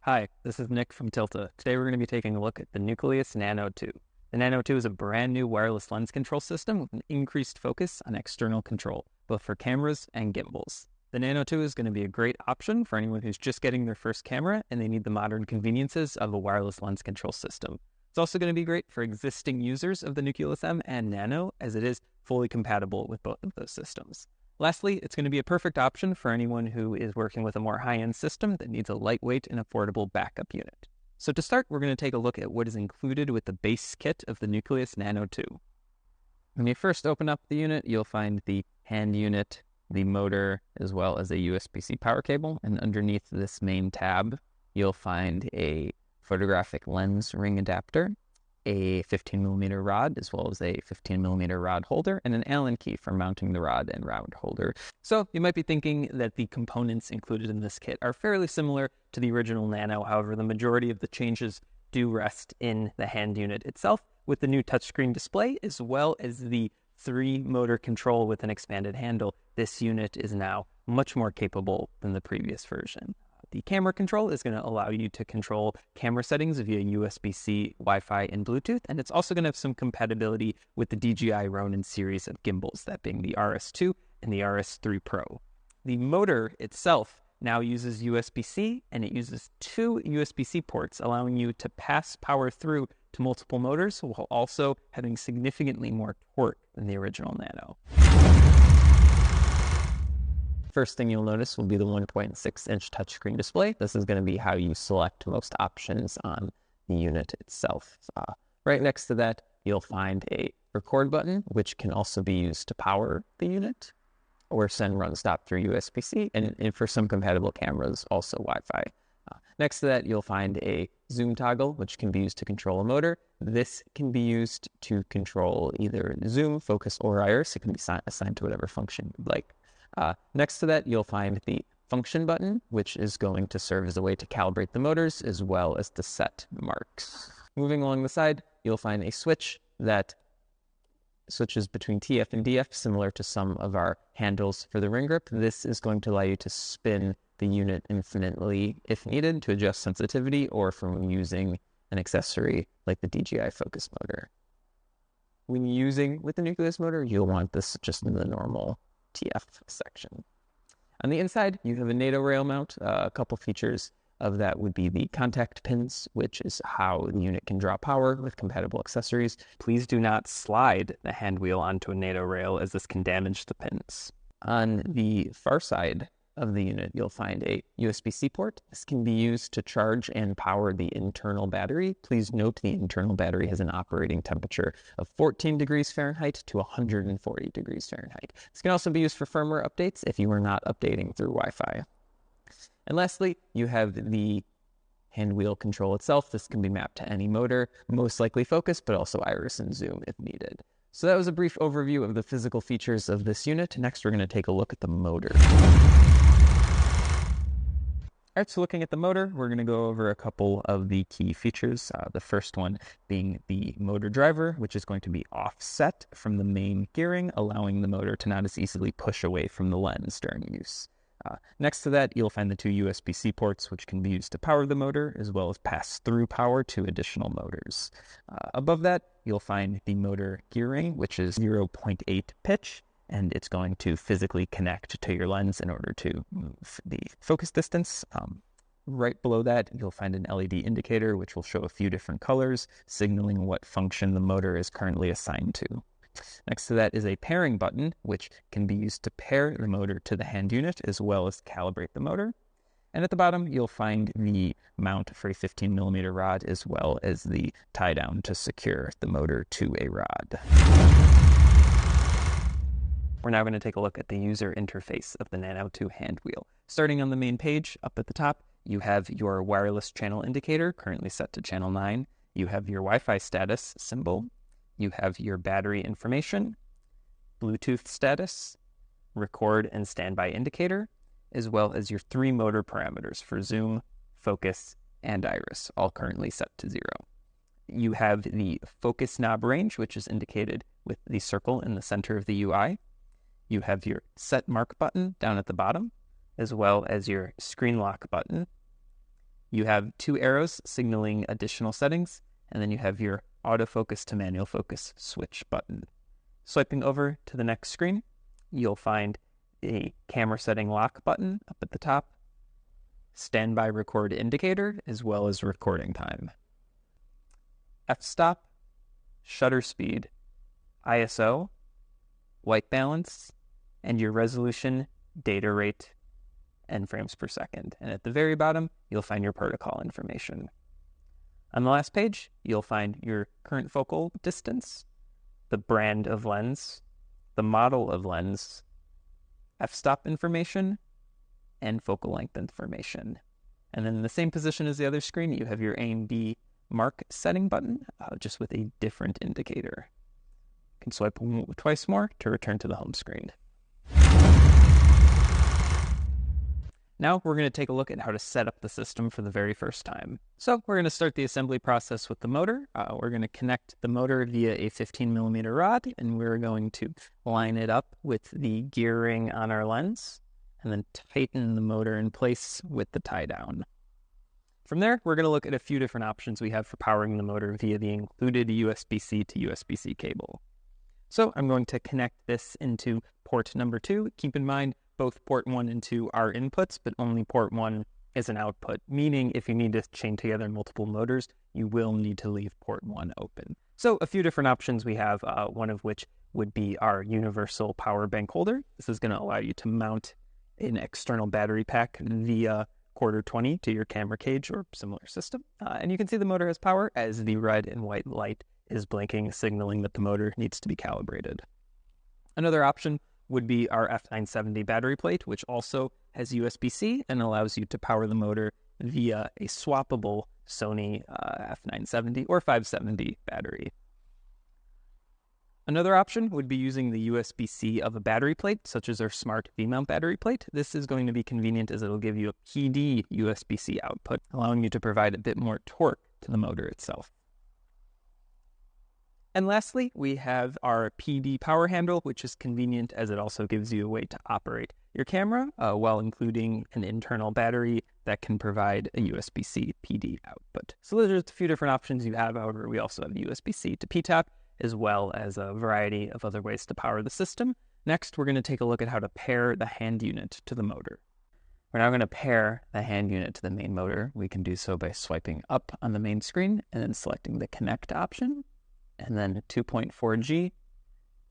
Hi, this is Nick from TILTA. Today we're going to be taking a look at the Nucleus Nano II. The Nano II is a brand new wireless lens control system with an increased focus on external control, both for cameras and gimbals. The Nano II is going to be a great option for anyone who's just getting their first camera and they need the modern conveniences of a wireless lens control system. It's also going to be great for existing users of the Nucleus M and Nano, as it is fully compatible with both of those systems. Lastly, it's going to be a perfect option for anyone who is working with a more high-end system that needs a lightweight and affordable backup unit. So to start, we're going to take a look at what is included with the base kit of the Nucleus Nano II. When you first open up the unit, you'll find the hand unit, the motor, as well as a USB-C power cable. And underneath this main tab, you'll find a photographic lens ring adapter, a 15mm rod, as well as a 15mm rod holder, and an Allen key for mounting the rod and rod holder. So you might be thinking that the components included in this kit are fairly similar to the original Nano. However, the majority of the changes do rest in the hand unit itself, with the new touchscreen display, as well as the 3-motor control with an expanded handle. This unit is now much more capable than the previous version. The camera control is going to allow you to control camera settings via USB-C, Wi-Fi, and Bluetooth, and it's also going to have some compatibility with the DJI Ronin series of gimbals, that being the RS2 and the RS3 Pro. The motor itself now uses USB-C, and it uses 2 USB-C ports, allowing you to pass power through to multiple motors while also having significantly more torque than the original Nano. First thing you'll notice will be the 1.6-inch touchscreen display. This is going to be how you select most options on the unit itself. Right next to that, you'll find a record button, which can also be used to power the unit or send run stop through USB-C, and for some compatible cameras, also Wi-Fi. Next to that, you'll find a zoom toggle, which can be used to control a motor. This can be used to control either zoom, focus, or iris. It can be assigned to whatever function you'd like. Next to that, you'll find the function button, which is going to serve as a way to calibrate the motors as well as to set marks. Moving along the side, you'll find a switch that switches between TF and DF, similar to some of our handles for the ring grip. This is going to allow you to spin the unit infinitely if needed to adjust sensitivity, or from using an accessory like the DJI focus motor. When using with the Nucleus motor, you'll want this just in the normal TF section. On the inside, you have a NATO rail mount. A couple features of that would be the contact pins, which is how the unit can draw power with compatible accessories. Please do not slide the hand wheel onto a NATO rail, as this can damage the pins. On the far side of the unit, you'll find a USB-C port. This can be used to charge and power the internal battery. Please note the internal battery has an operating temperature of 14 degrees Fahrenheit to 140 degrees Fahrenheit. This can also be used for firmware updates if you are not updating through Wi-Fi. And lastly, you have the hand wheel control itself. This can be mapped to any motor, most likely focus, but also iris and zoom if needed. So that was a brief overview of the physical features of this unit. Next, we're going to take a look at the motor. All right, so looking at the motor, we're going to go over a couple of the key features. The first one being the motor driver, which is going to be offset from the main gearing, allowing the motor to not as easily push away from the lens during use. Next to that, you'll find the 2 USB-C ports, which can be used to power the motor, as well as pass through power to additional motors. Above that, you'll find the motor gearing, which is 0.8 pitch, and it's going to physically connect to your lens in order to move the focus distance. Right below that, you'll find an LED indicator, which will show a few different colors, signaling what function the motor is currently assigned to. Next to that is a pairing button, which can be used to pair the motor to the hand unit, as well as calibrate the motor. And at the bottom, you'll find the mount for a 15mm rod, as well as the tie down to secure the motor to a rod. We're now going to take a look at the user interface of the Nano II hand wheel. Starting on the main page, up at the top, you have your wireless channel indicator, currently set to channel 9. You have your Wi-Fi status symbol. You have your battery information, Bluetooth status, record and standby indicator, as well as your 3 motor parameters for zoom, focus, and iris, all currently set to 0. You have the focus knob range, which is indicated with the circle in the center of the UI. You have your set mark button down at the bottom, as well as your screen lock button. you have two arrows signaling additional settings, and then you have your autofocus to manual focus switch button. Swiping over to the next screen, you'll find a camera setting lock button up at the top, standby record indicator, as well as recording time. F-stop, shutter speed, ISO, white balance, and your resolution, data rate, and frames per second. And at the very bottom, you'll find your protocol information. On the last page, you'll find your current focal distance, the brand of lens, the model of lens, f-stop information, and focal length information. And then in the same position as the other screen, you have your aim B mark setting button, just with a different indicator. You can swipe twice more to return to the home screen. Now we're going to take a look at how to set up the system for the very first time. So we're going to start the assembly process with the motor. We're going to connect the motor via a 15mm rod, and we're going to line it up with the gear ring on our lens, and then tighten the motor in place with the tie down. From there, we're going to look at a few different options we have for powering the motor via the included USB-C to USB-C cable. So I'm going to connect this into port number 2. Keep in mind, both port 1 and 2 are inputs, but only port 1 is an output, meaning if you need to chain together multiple motors, you will need to leave port 1 open. So a few different options we have, one of which would be our universal power bank holder. This is going to allow you to mount an external battery pack via quarter 20 to your camera cage or similar system. And you can see the motor has power as the red and white light is blinking, signaling that the motor needs to be calibrated. Another option would be our F970 battery plate, which also has USB-C and allows you to power the motor via a swappable Sony F970 or 570 battery. Another option would be using the USB-C of a battery plate, such as our smart V-mount battery plate. This is going to be convenient as it'll give you a PD USB-C output, allowing you to provide a bit more torque to the motor itself. And lastly, we have our PD power handle, which is convenient as it also gives you a way to operate your camera while including an internal battery that can provide a USB-C PD output. So those are just a few different options you have. However, we also have USB-C to P-tap, as well as a variety of other ways to power the system. Next, we're going to take a look at how to pair the hand unit to the motor. We're now going to pair the hand unit to the main motor. We can do so by swiping up on the main screen and then selecting the connect option, and then 2.4G,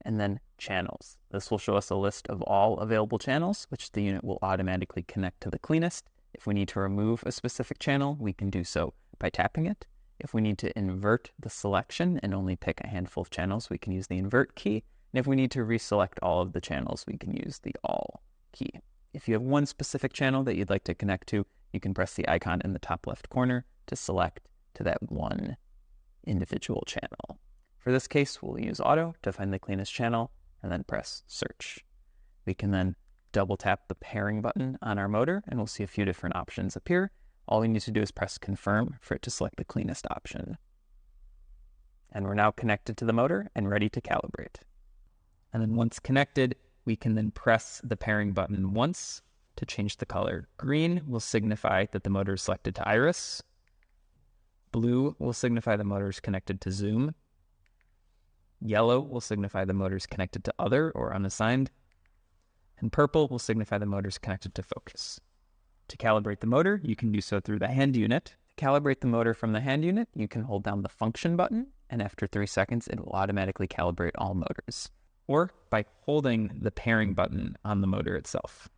and then channels. This will show us a list of all available channels, which the unit will automatically connect to the cleanest. If we need to remove a specific channel, we can do so by tapping it. If we need to invert the selection and only pick a handful of channels, we can use the invert key. And if we need to reselect all of the channels, we can use the all key. If you have one specific channel that you'd like to connect to, you can press the icon in the top left corner to select to that one individual channel. For this case, we'll use auto to find the cleanest channel and then press search. We can then double tap the pairing button on our motor and we'll see a few different options appear. All we need to do is press confirm for it to select the cleanest option. And we're now connected to the motor and ready to calibrate. And then once connected, we can then press the pairing button once to change the color. Green will signify that the motor is selected to iris. Blue will signify the motor is connected to zoom. Yellow will signify the motor is connected to other or unassigned. And purple will signify the motor is connected to focus. To calibrate the motor, you can do so through the hand unit. To calibrate the motor from the hand unit, you can hold down the function button, and after 3 seconds, it will automatically calibrate all motors, or by holding the pairing button on the motor itself.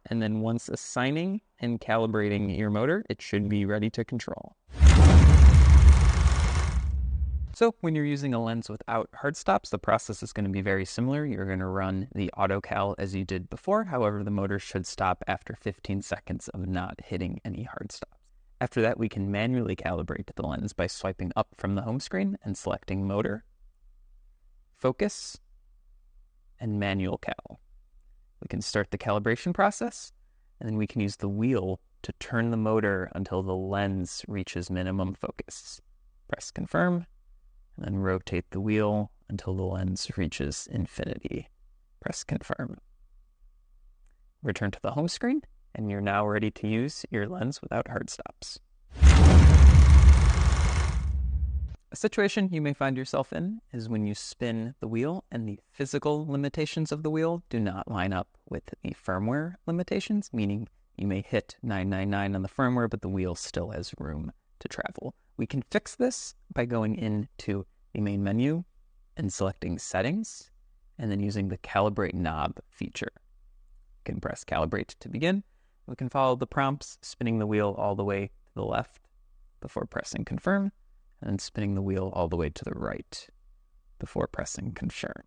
And then once assigning and calibrating your motor, it should be ready to control. So when you're using a lens without hard stops, the process is going to be very similar. You're going to run the auto cal as you did before. However, the motor should stop after 15 seconds of not hitting any hard stops. After that, we can manually calibrate the lens by swiping up from the home screen and selecting motor, focus, and manual cal. We can start the calibration process, and then we can use the wheel to turn the motor until the lens reaches minimum focus. Press confirm, and then rotate the wheel until the lens reaches infinity. Press confirm. Return to the home screen, and you're now ready to use your lens without hard stops. A situation you may find yourself in is when you spin the wheel and the physical limitations of the wheel do not line up with the firmware limitations, meaning you may hit 999 on the firmware, but the wheel still has room to travel. We can fix this by going into the main menu and selecting Settings, and then using the Calibrate knob feature. You can press Calibrate to begin. We can follow the prompts, spinning the wheel all the way to the left before pressing Confirm, and then spinning the wheel all the way to the right before pressing Confirm.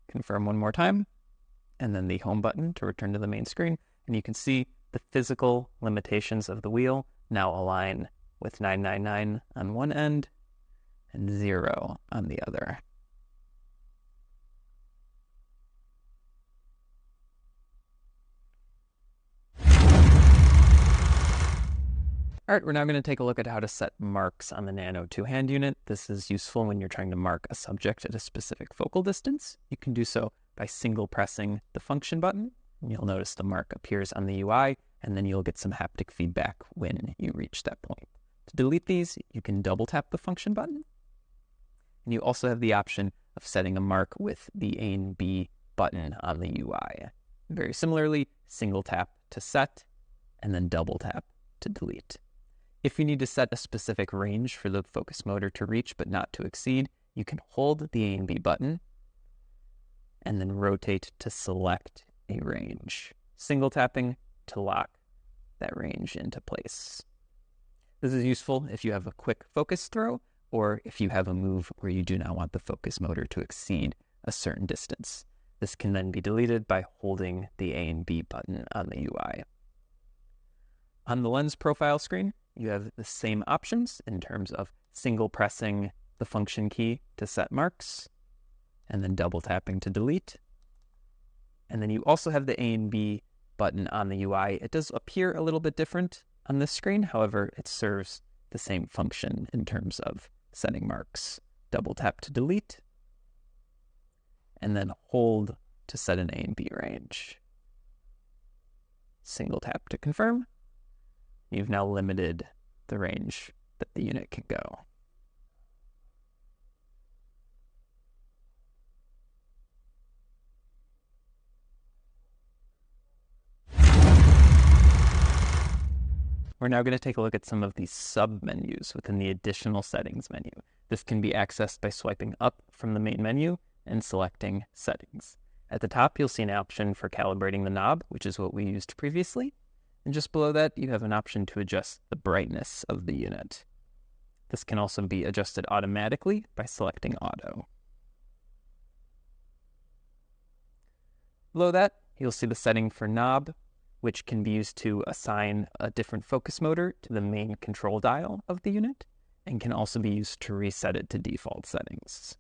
Confirm one more time, and then the home button to return to the main screen, and you can see the physical limitations of the wheel now align with 999 on one end and 0 on the other. All right, we're now going to take a look at how to set marks on the Nano II hand unit. This is useful when you're trying to mark a subject at a specific focal distance. You can do so by single pressing the function button. And you'll notice the mark appears on the UI, and then you'll get some haptic feedback when you reach that point. To delete these, you can double tap the function button. And you also have the option of setting a mark with the A and B button on the UI. Very similarly, single tap to set, and then double tap to delete. If you need to set a specific range for the focus motor to reach but not to exceed, you can hold the A and B button and then rotate to select a range, single tapping to lock that range into place. This is useful if you have a quick focus throw or if you have a move where you do not want the focus motor to exceed a certain distance. This can then be deleted by holding the A and B button on the UI. On the lens profile screen, you have the same options in terms of single pressing the function key to set marks, and then double tapping to delete. And then you also have the A and B button on the UI. It does appear a little bit different on this screen. However, it serves the same function in terms of setting marks. Double tap to delete, and then hold to set an A and B range. Single tap to confirm. You've now limited the range that the unit can go. We're now going to take a look at some of the sub-menus within the additional settings menu. This can be accessed by swiping up from the main menu and selecting settings. At the top, you'll see an option for calibrating the knob, which is what we used previously. And just below that, you have an option to adjust the brightness of the unit. This can also be adjusted automatically by selecting Auto. Below that, you'll see the setting for knob, which can be used to assign a different focus motor to the main control dial of the unit, and can also be used to reset it to default settings.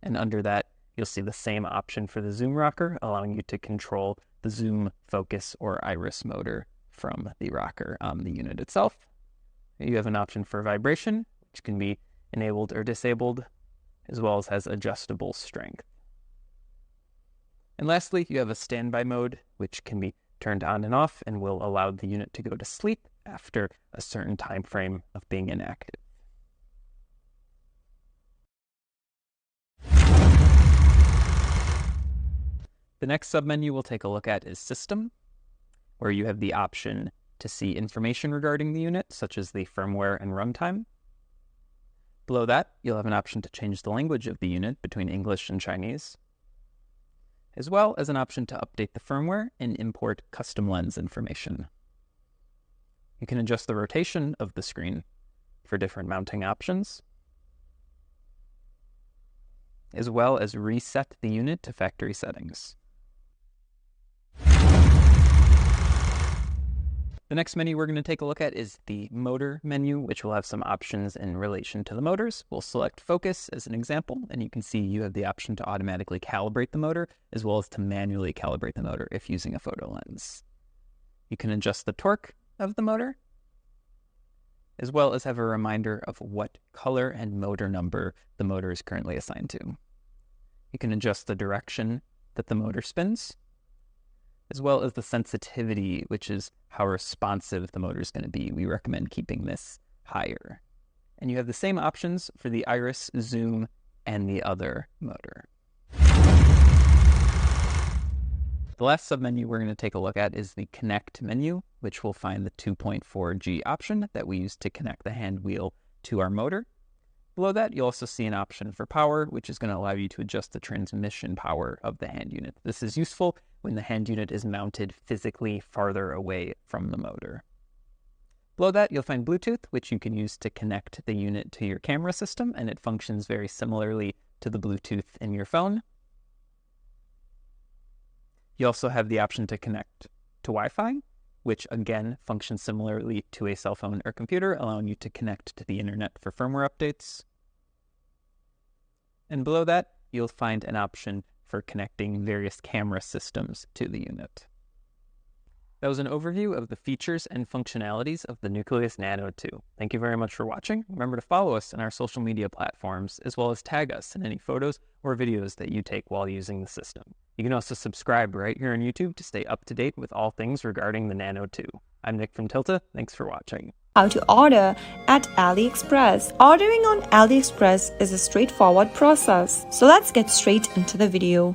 And under that, you'll see the same option for the zoom rocker, allowing you to control the zoom, focus, or iris motor from the rocker on the unit itself. You have an option for vibration, which can be enabled or disabled, as well as has adjustable strength. And lastly, you have a standby mode, which can be turned on and off and will allow the unit to go to sleep after a certain time frame of being inactive. The next submenu we'll take a look at is System, where you have the option to see information regarding the unit, such as the firmware and runtime. Below that, you'll have an option to change the language of the unit between English and Chinese, as well as an option to update the firmware and import custom lens information. You can adjust the rotation of the screen for different mounting options, as well as reset the unit to factory settings. The next menu we're going to take a look at is the motor menu, which will have some options in relation to the motors. We'll select focus as an example, and you can see you have the option to automatically calibrate the motor, as well as to manually calibrate the motor if using a photo lens. You can adjust the torque of the motor, as well as have a reminder of what color and motor number the motor is currently assigned to. You can adjust the direction that the motor spins, as well as the sensitivity, which is how responsive the motor is going to be. We recommend keeping this higher. And you have the same options for the iris, zoom, and the other motor. The last submenu we're going to take a look at is the Connect menu, which will find the 2.4G option that we use to connect the hand wheel to our motor. Below that, you'll also see an option for power, which is going to allow you to adjust the transmission power of the hand unit. This is useful when the hand unit is mounted physically farther away from the motor. Below that, you'll find Bluetooth, which you can use to connect the unit to your camera system, and it functions very similarly to the Bluetooth in your phone. You also have the option to connect to Wi-Fi, which again functions similarly to a cell phone or computer, allowing you to connect to the internet for firmware updates. And below that, you'll find an option for connecting various camera systems to the unit. That was an overview of the features and functionalities of the Nucleus Nano II. Thank you very much for watching. Remember to follow us on our social media platforms, as well as tag us in any photos or videos that you take while using the system. You can also subscribe right here on YouTube to stay up to date with all things regarding the Nano II. I'm Nick from TILTA. Thanks for watching. How to order at AliExpress. Ordering on AliExpress is a straightforward process. So let's get straight into the video.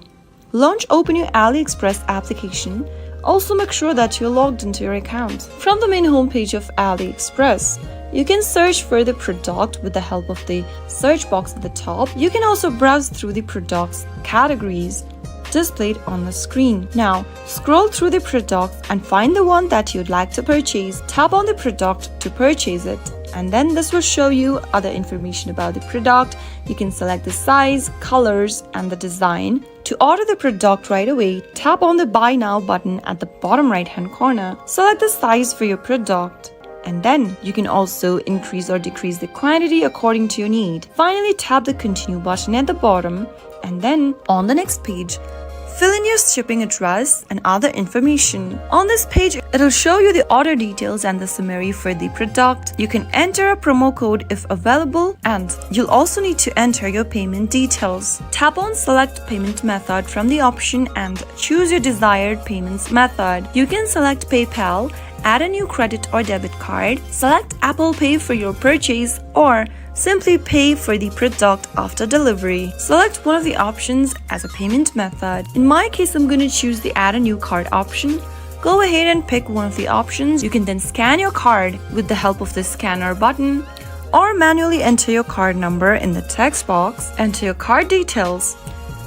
Open your AliExpress application. Also make sure that you're logged into your account. From the main homepage of AliExpress, you can search for the product with the help of the search box at the top. You can also browse through the product's categories displayed on the screen. Now, scroll through the products and find the one that you'd like to purchase. Tap on the product to purchase it, and then this will show you other information about the product. You can select the size, colors, and the design. To order the product right away, tap on the Buy Now button at the bottom right-hand corner. Select the size for your product, and then you can also increase or decrease the quantity according to your need. Finally, tap the Continue button at the bottom, and then on the next page, fill in your shipping address and other information. On this page, it'll show you the order details and the summary for the product. You can enter a promo code if available, and you'll also need to enter your payment details. Tap on Select Payment Method from the option and choose your desired payments method. You can select PayPal, add a new credit or debit card, select Apple Pay for your purchase, or simply pay for the product after delivery. Select one of the options as a payment method. In my case, I'm going to choose the Add a New Card option. Go ahead and pick one of the options. You can then scan your card with the help of the scanner button, or manually enter your card number in the text box. Enter your card details,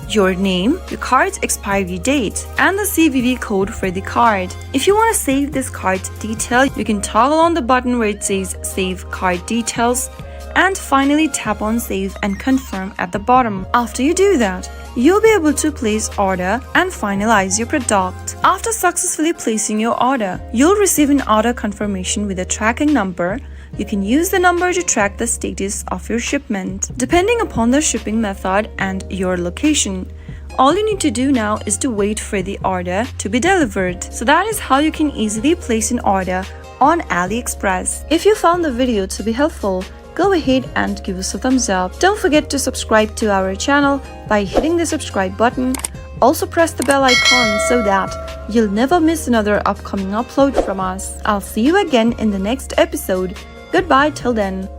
your name, your card's expiry date, and the CVV code for the card. If you want to save this card detail, you can toggle on the button where it says Save Card Details, and finally tap on Save and Confirm at the bottom. After you do that, you'll be able to place order and finalize your product. After successfully placing your order, you'll receive an order confirmation with a tracking number. You can use the number to track the status of your shipment, depending upon the shipping method and your location. All you need to do now is to wait for the order to be delivered. So that is how you can easily place an order on AliExpress. If you found the video to be helpful, go ahead and give us a thumbs up. Don't forget to subscribe to our channel by hitting the subscribe button. Also press the bell icon so that you'll never miss another upcoming upload from us. I'll see you again in the next episode. Goodbye till then.